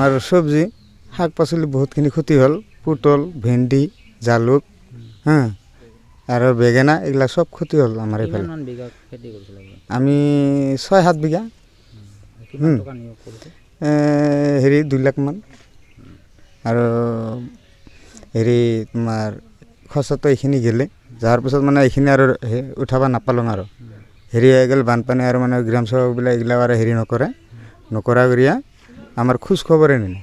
আমাৰ চব্জি শাক পাচলি বহুতখিনি ক্ষতি হ'ল পটল ভেন্দি জালুক হা আৰু বেঙেনা এইবিলাক সব ক্ষতি হ'ল আমাৰ এইফালে আমি 6-7 বিঘা হেৰি 2 লাখ মান আৰু হেৰি তোমাৰ খৰচাটো এইখিনি গেলে যাৰ পিছত মানে এইখিনি আৰু উঠাব নাপালোঁ আৰু হেৰি হৈ গ'ল বানপানী আৰু মানে গ্ৰাম সভাবিলাক এইবিলাক আৰু হেৰি নকৰা কৰিয়া আমাৰ খোজ খবৰে নাই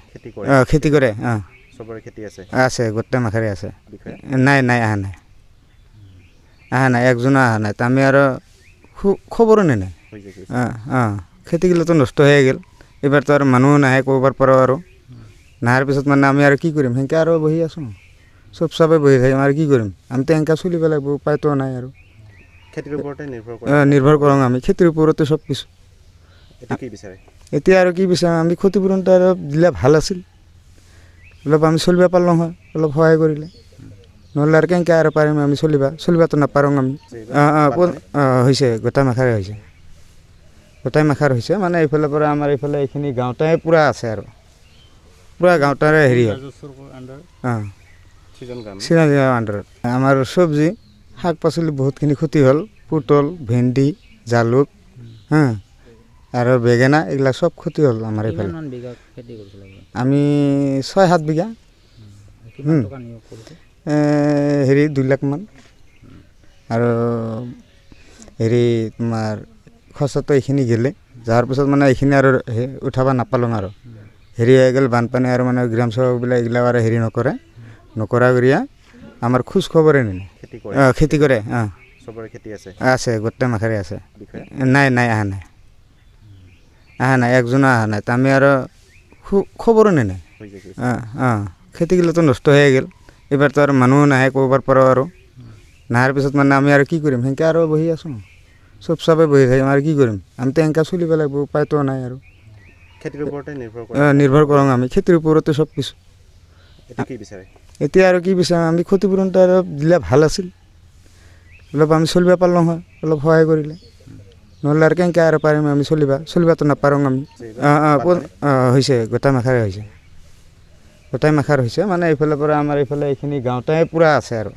খেতি কৰে চবৰে খেতি আছে আছে গোটেই মাখাৰে আছে নাই অহা নাই একজনো অহা নাই আমি আৰু খবৰো নাই খেতিগিলাটো নষ্ট হৈ গ'ল এইবাৰতো আৰু মানুহ নাহে ক'ৰবাৰ পৰা আৰু নাহাৰ পিছত মানে আমি আৰু কি কৰিম সেনেকৈ আৰু বহি আছোঁ চবেই বহি থাকিম আৰু কি কৰিম আমিতো এনেকৈ চলিব লাগিব উপায়তো নাই আৰু খেতিৰ ওপৰতে নিৰ্ভৰ কৰোঁ আমি খেতিৰ ওপৰতে চব কিছু এতিয়া আৰু কি বিচাৰিম আমি ক্ষতিপূৰণটো আৰু দিলে ভাল আছিল অলপ আমি চলিব পাৰিলোঁ হয় অলপ সহায় কৰিলে নহ'লে আৰু কেনেকৈ আৰু পাৰিম আমি চলিবতো নাপাৰোঁ আমি হৈছে গোটাই মাখাৰ হৈছে মানে এইফালৰ পৰা আমাৰ এইফালে এইখিনি গাঁৱতে পূৰা আছে আৰু পূৰা গাঁৱতাৰে হেৰি আণ্ডাৰত আমাৰ চব্জি শাক পাচলি বহুতখিনি ক্ষতি হ'ল পটল ভেন্দি জালুক হা আৰু বেঙেনা এইবিলাক সব ক্ষতি হ'ল আমাৰ এইফালে আমি 6-7 বিঘা হেৰি 2 লাখ মান আৰু হেৰি তোমাৰ খৰচাটো এইখিনি গেলে যাৰ পিছত মানে এইখিনি আৰু উঠাব নাপালোঁ আৰু হেৰি হৈ গ'ল বানপানী আৰু মানে গ্ৰাম সভাবিলাক এইবিলাক আৰু হেৰি নকৰা কৰিয়া আমাৰ খোজ খবৰে নাই খেতি কৰে চবৰে খেতি আছে আছে গোটেই মাখাৰে আছে নাই অহা নাই একজনো অহা নাই আমি আৰু খবৰো নাই খেতিগিলাটো নষ্ট হৈ গ'ল এইবাৰতো আৰু মানুহ নাহে ক'ৰবাৰ পৰা আৰু নাহাৰ পিছত মানে আমি আৰু কি কৰিম সেনেকৈ আৰু বহি আছোঁ চবেই বহি থাকিম আৰু কি কৰিম আমিতো এনেকৈ চলিব লাগিব উপায়তো নাই আৰু খেতিৰ ওপৰতে নিৰ্ভৰ কৰোঁ আমি খেতিৰ ওপৰতে চব কিছু এতিয়া আৰু কি বিচাৰিম আমি ক্ষতিপূৰণটো আৰু দিলে ভাল আছিল অলপ আমি চলিব পাৰিলোঁ হয় অলপ সহায় কৰিলে নহ'লে আৰু কেনেকৈ আৰু পাৰিম আমি চলিবতো নাপাৰোঁ আমি হৈছে গোটাই মাখাৰ হৈছে মানে এইফালৰ পৰা আমাৰ এইফালে এইখিনি গাঁৱতে পূৰা আছে আৰু